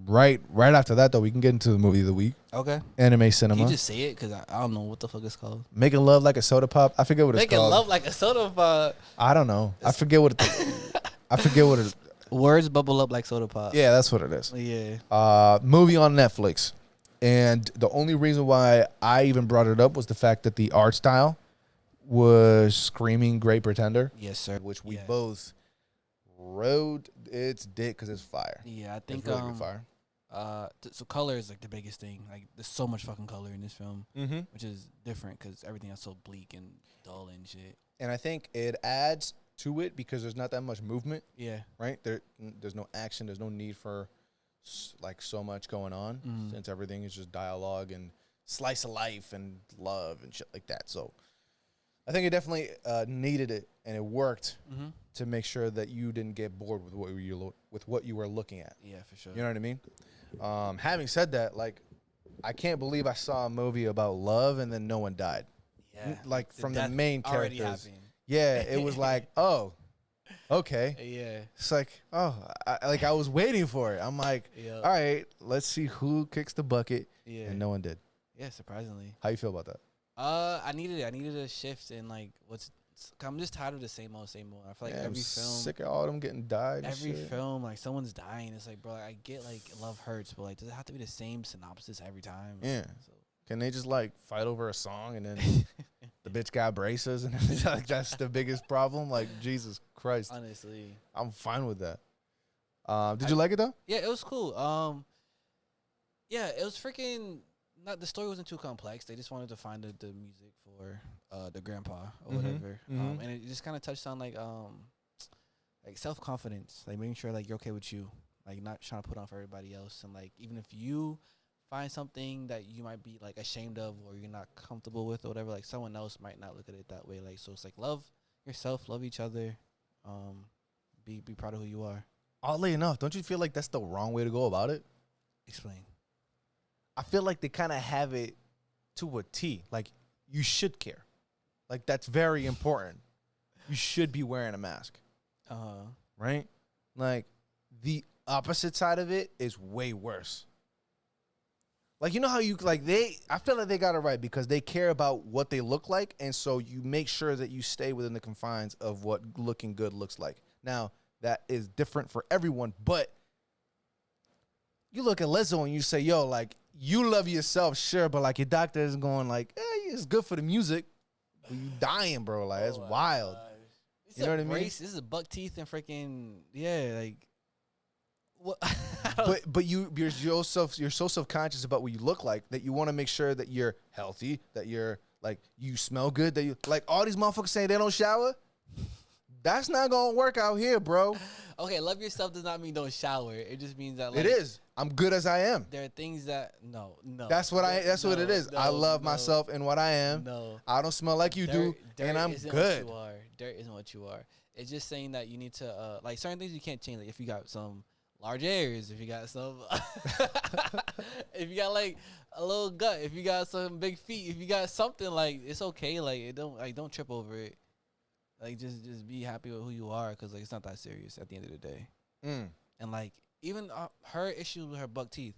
right after that, though, we can get into the movie of the week. Okay. Anime cinema. Can you just say it? Because I don't know what the fuck it's called. Making Love Like a Soda Pop. I forget what it's Making called. love like a soda pop. I don't know. I forget what it. Words bubble up like soda pop. Yeah, that's what it is. Yeah. Movie on Netflix. And the only reason why I even brought it up was the fact that the art style was screaming Great Pretender. Yes, sir. Which we both rode its dick because it's fire. Yeah, I think it's really good fire. So color is like the biggest thing. Like there's so much fucking color in this film, Mm-hmm. which is different because everything is so bleak and dull and shit. And I think it adds to it because there's not that much movement. Yeah. Right? There's no action. There's no need for like so much going on since everything is just dialogue and slice of life and love and shit like that. So I think it definitely needed it, and it worked to make sure that you didn't get bored with what you were looking at. Yeah, for sure. You know what I mean? Having said that, like, I can't believe I saw a movie about love and then no one died. Yeah. Like from the main characters. Happened. Yeah, it was like, oh, okay. Yeah. It's like, oh, I was waiting for it. I'm like, all right, let's see who kicks the bucket. Yeah. And no one did. Yeah, surprisingly. How you feel about that? I needed a shift in like I'm just tired of the same old. I feel like every I'm film, sick of all them getting died. every and shit. film, like someone's dying. It's like, bro, I get like love hurts, but like, does it have to be the same synopsis every time? Yeah. So. Can they just like fight over a song and then the bitch got braces and like that's the biggest problem? Like Jesus Christ. Honestly, I'm fine with that. Did you like it though? Yeah, it was cool. Yeah, it was freaking. Not the story wasn't too complex. They just wanted to find the music for the grandpa or whatever, and it just kind of touched on like self confidence, like making sure like you're okay with you, like not trying to put on for everybody else, and like even if you find something that you might be like ashamed of or you're not comfortable with or whatever, like someone else might not look at it that way. Like so, it's like love yourself, love each other, be proud of who you are. Oddly enough, don't you feel like that's the wrong way to go about it? Explain. I feel like they kind of have it to a T. Like, you should care. Like, that's very important. You should be wearing a mask. Right? Like, the opposite side of it is way worse. Like, you know how you, like, I feel like they got it right because they care about what they look like, and so you make sure that you stay within the confines of what looking good looks like. Now, that is different for everyone, but you look at Lizzo and you say, yo, like, you love yourself, sure, but like your doctor is going like, it's good for the music. But you dying, bro. Like, it's wild. You know what I mean? This is a buck teeth and freaking like what? but you're so self-conscious about what you look like that you want to make sure that you're healthy, that you're like you smell good, that you like all these motherfuckers saying they don't shower. That's not gonna work out here, bro. Okay, love yourself does not mean don't shower. It just means that like, it is. I'm good as I am. There are things that no. That's what it is. I love myself and what I am. No. I don't smell like you do, and I'm good. What you are. Dirt isn't what you are. It's just saying that you need to like certain things you can't change. Like if you got some large ears, if you got some if you got like a little gut, if you got some big feet, if you got something like it's okay. Like don't trip over it. Like just be happy with who you are, cause like it's not that serious at the end of the day. And like even her issue with her buck teeth,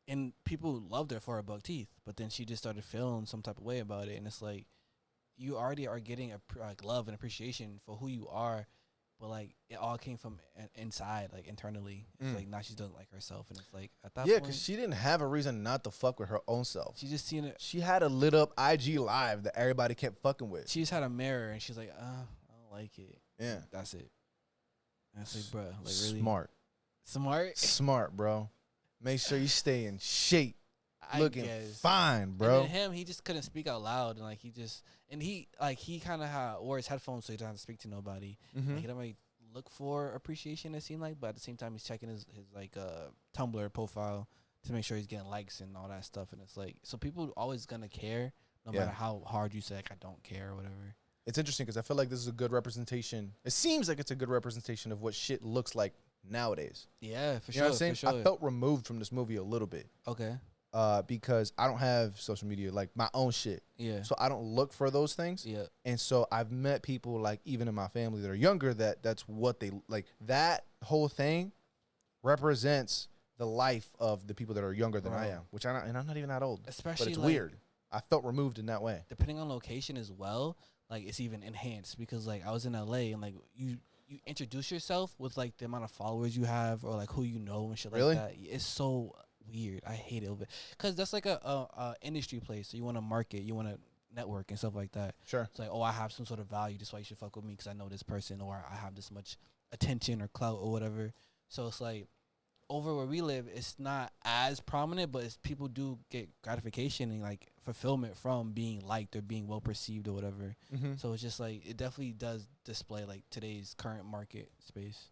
and people loved her for her buck teeth, but then she just started feeling some type of way about it, and it's like you already are getting like love and appreciation for who you are, but like it all came from inside, like internally. It's like now she doesn't like herself, and it's like at that point, because she didn't have a reason not to fuck with her own self. She just seen it. She had a lit up IG live that everybody kept fucking with. She just had a mirror, and she's like, I don't like it. Yeah, that's it. And it's like, bro, like really smart, bro. Make sure you stay in shape, looking fine, bro. And then he just couldn't speak out loud, and like he kind of wore his headphones so he doesn't speak to nobody. Like, he don't really look for appreciation, it seemed like, but at the same time he's checking his like Tumblr profile to make sure he's getting likes and all that stuff. And it's like, so people always gonna care no matter how hard you say like I don't care or whatever. It's interesting because I feel like this is a good representation. It seems like it's a good representation of what shit looks like nowadays. Yeah, for sure. You know what I'm saying? For sure. I felt removed from this movie a little bit. Okay. Because I don't have social media, like my own shit. Yeah. So I don't look for those things. Yeah. And so I've met people like even in my family that are younger that's what they like. That whole thing represents the life of the people that are younger than I Bro. am, which I'm not even that old. Especially But it's like, weird. I felt removed in that way. depending on location as well, like it's even enhanced because like I was in LA and like you introduce yourself with like the amount of followers you have or like who you know and shit Really? like that. It's so weird. I hate it because that's like a industry place. So you want to market, you want to network and stuff like that. Sure. It's like, oh, I have some sort of value. That's why you should fuck with me because I know this person or I have this much attention or clout or whatever. So it's like over where we live, it's not as prominent, but it's, people do get gratification and like fulfillment from being liked or being well perceived or whatever. Mm-hmm. So it's just like it definitely does display like today's current market space.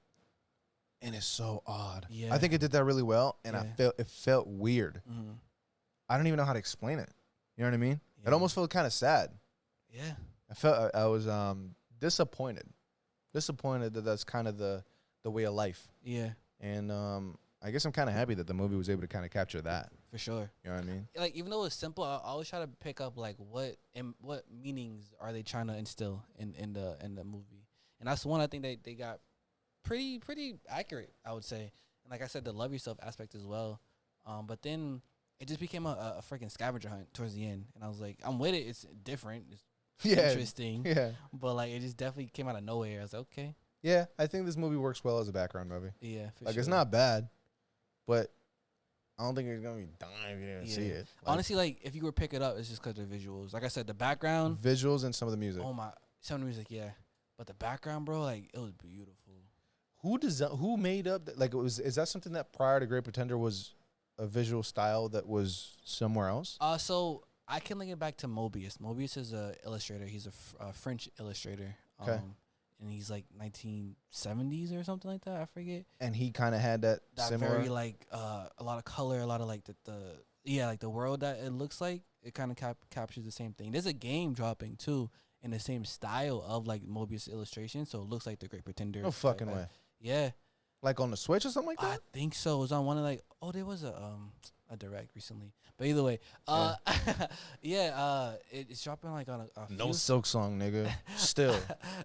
And it's so odd. Yeah. I think it did that really well, and Yeah. it felt weird. Mm-hmm. I don't even know how to explain it. You know what I mean? Yeah. It almost felt kind of sad. Yeah. I was disappointed that that's kind of the way of life. Yeah. And I guess I'm kind of happy that the movie was able to kind of capture that. For sure. You know what I mean? Like even though it's simple, I always try to pick up like what meanings are they trying to instill in the movie, and that's the one I think they got pretty accurate, I would say. And like I said, the love yourself aspect as well. But then it just became a freaking scavenger hunt towards the end, and I was like, I'm with it. It's different. It's interesting. Yeah. But like it just definitely came out of nowhere. I was like, okay. Yeah, I think this movie works well as a background movie. Yeah. For Like sure. it's not bad, but I don't think it's gonna be done if you didn't see it. Like, Honestly, like if you were to pick it up, it's just because of the visuals. Like I said, the background. visuals and some of the music. Oh my, some of the music, yeah. But the background, bro, like it was beautiful. Who made up like is that something that prior to Great Pretender was a visual style that was somewhere else? So I can link it back to Mobius. Mobius is a illustrator. He's a French illustrator. Okay. And he's like 1970s or something like that. I forget. And he kind of had that similar. Very like a lot of color, a lot of like like the world that it looks like. It kind of captures the same thing. There's a game dropping too in the same style of like Mobius illustration, so it looks like the Great Pretender. No fucking way. Yeah. Like on the Switch or something like I that? think so. It was on one of like there was a direct recently. But either way, it's dropping like on a No few Silk Song, nigga. Still.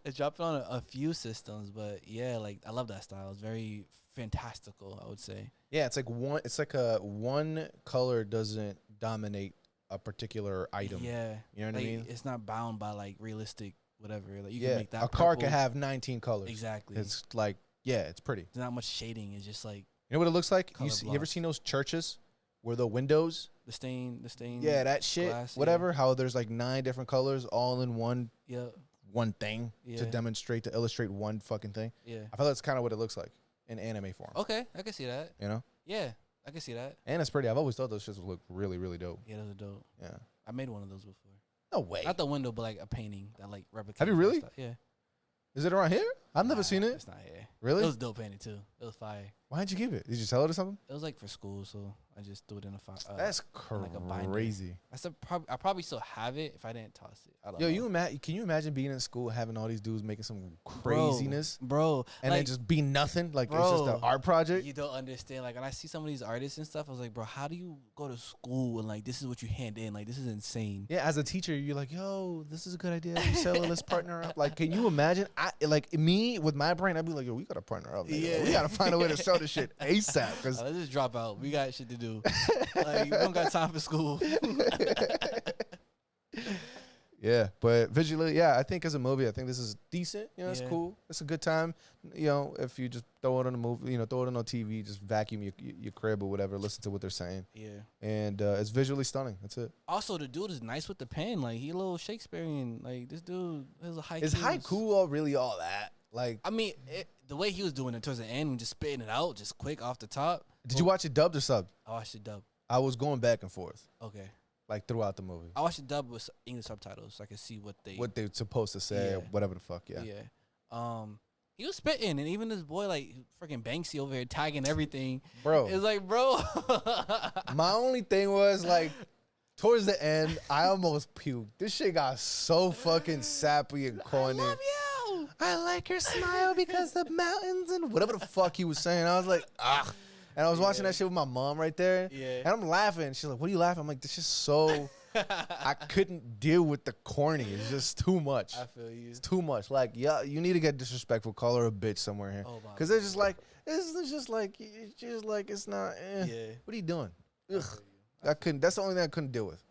it's dropping on a few systems, but yeah, like I love that style. It's very fantastical, I would say. Yeah, it's like one color doesn't dominate a particular item. Yeah. You know what I mean? It's not bound by like realistic whatever. Like you Yeah, can make that a car purple. can have 19 colors. Exactly. It's like, yeah, it's pretty. There's not much shading. It's just like You know what it looks like? Color You ever blocks. seen those churches where the windows? the stain. Yeah, that shit. glass, yeah. Whatever. How there's like 9 different colors all in one Yeah. thing to Yeah. demonstrate, to illustrate one fucking thing. Yeah. I feel that's kind of what it looks like in anime form. Okay, I can see that. You know? Yeah, I can see that. And it's pretty. I've always thought those shits would look really, really dope. Yeah, those are dope. Yeah. I made one of those before. No way. Not the window, but like a painting that like replicates. Have you that really? stuff. Yeah. Is it around here? I've never Nah, seen it. It's not here. Really? It was dope painting too. It was fire. Why'd you give it? Did you sell it or something? It was like for school, so I just threw it in a file. That's like a binder. crazy. I probably still have it if I didn't toss it. I don't Yo, know. can you imagine being in school having all these dudes making some Bro, craziness bro. and like, then just be nothing? Like it's just an Bro, art project? you don't understand. Like when I see some of these artists and stuff, I was like, bro, how do you go to school and like this is what you hand in? Like this is insane. Yeah, as a teacher, you're like, yo, this is a good idea. You sell it, let's partner up. Like, can you imagine? Me with my brain, I'd be like, yo, we gotta partner up. Nigga. Yeah. We gotta find a way to sell this shit ASAP. Cause Let's just drop out. We got shit to do. Like we don't got time for school. yeah, but visually, yeah, I think as a movie, I think this is decent. You know, it's Yeah. cool. It's a good time. You know, if you just throw it on a movie, throw it on TV, just vacuum your crib or whatever, listen to what they're saying, Yeah. and it's visually stunning. That's it. Also, the dude is nice with the pen. Like he a little Shakespearean. Like this dude is a haiku. Is haiku really all that? Like, I mean, the way he was doing it towards the end, just spitting it out, just quick off the top. did you watch it dubbed or subbed? I watched it dub. I was going back and forth, Okay. like throughout the movie. I watched it dub with English subtitles so I could see what They're supposed to say, Yeah. whatever the fuck, yeah. He was spitting, and even this boy, like freaking Banksy over here tagging everything. Bro, It's like, bro. my only thing was like, towards the end, I almost puked. This shit got so fucking sappy and corny. I love you. I like your smile because the mountains and whatever the fuck he was saying. I was like, ah. And I was watching that shit with my mom right there. Yeah. And I'm laughing. She's like, what are you laughing? I'm like, this is so I couldn't deal with the corny. It's just too much. I feel you. It's too much. Like, yeah, you need to get disrespectful. Call her a bitch somewhere here. Oh, Because it's just like, it's not, Yeah. What are you doing? I Ugh. feel you. That's the only thing I couldn't deal with.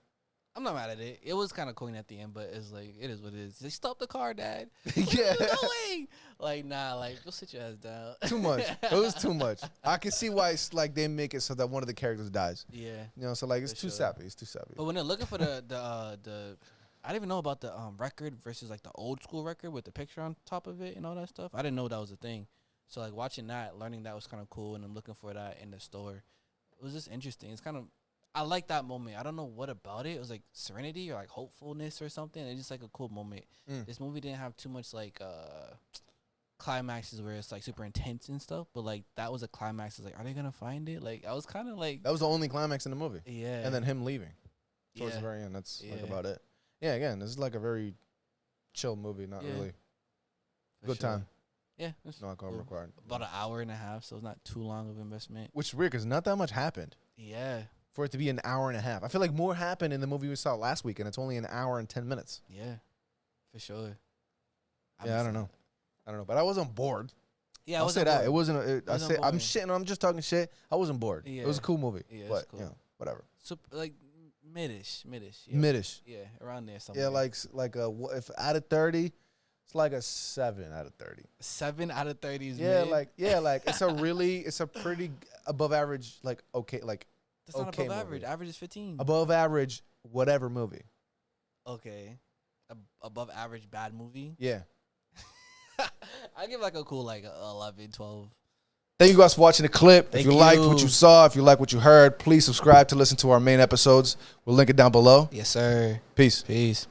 I'm not mad at it. It was kind of corny at the end, but it's like, it is what it is. They stop the car, Dad. Yeah. Where you going? Like, nah, like, go sit your ass down. Too much. It was too much. I can see why it's like they make it so that one of the characters dies. Yeah. You know, so like it's For too sure. sappy. It's too sappy. But when they're looking for the I didn't even know about the record versus like the old school record with the picture on top of it and all that stuff. I didn't know that was a thing. So like watching that, learning that was kind of cool, and I'm looking for that in the store. It was just interesting. It's kind of, I like that moment. I don't know what about it. It was like serenity or like hopefulness or something. It's just like a cool moment. This movie didn't have too much like climaxes where it's like super intense and stuff, but like that was a climax. It's like, are they gonna find it? Like I was kind of like, That was the only climax in the movie. yeah, And then him leaving towards yeah, the very end. That's like Yeah. about it. Yeah, again, this is like a very chill movie. Not Yeah. really for good sure. time. Yeah, it's No alcohol cool. required. About an hour and a half, so it's not too long of investment. Which is weird because not that much happened Yeah, for it to be an hour and a half. I feel like more happened in the movie we saw last week, and it's only an hour and 10 minutes. yeah, for sure. Yeah, I don't know. But I wasn't bored. Yeah, I I'll say wasn't that. It bored. wasn't. I Wasn't say I'm boring. shitting. I'm just talking shit. I wasn't bored. It was a Yeah. cool movie. Yeah, it's but cool. you know, whatever. Like midish. Yeah. Midish. Yeah, around there somewhere. Yeah, like if out of 30, it's like a 7 out of 30. 7 out of 30 is Yeah, mid. like it's a pretty above average, like okay, like That's not okay above movie. average. Average is 15. above average whatever movie. Okay, above average bad movie. Yeah. I give like a cool like 11, 12. Thank you guys for watching the clip. Thank if you liked what you. you saw, if you like what you heard, please subscribe to listen to our main episodes. We'll link it down below. Yes, sir. Peace. Peace.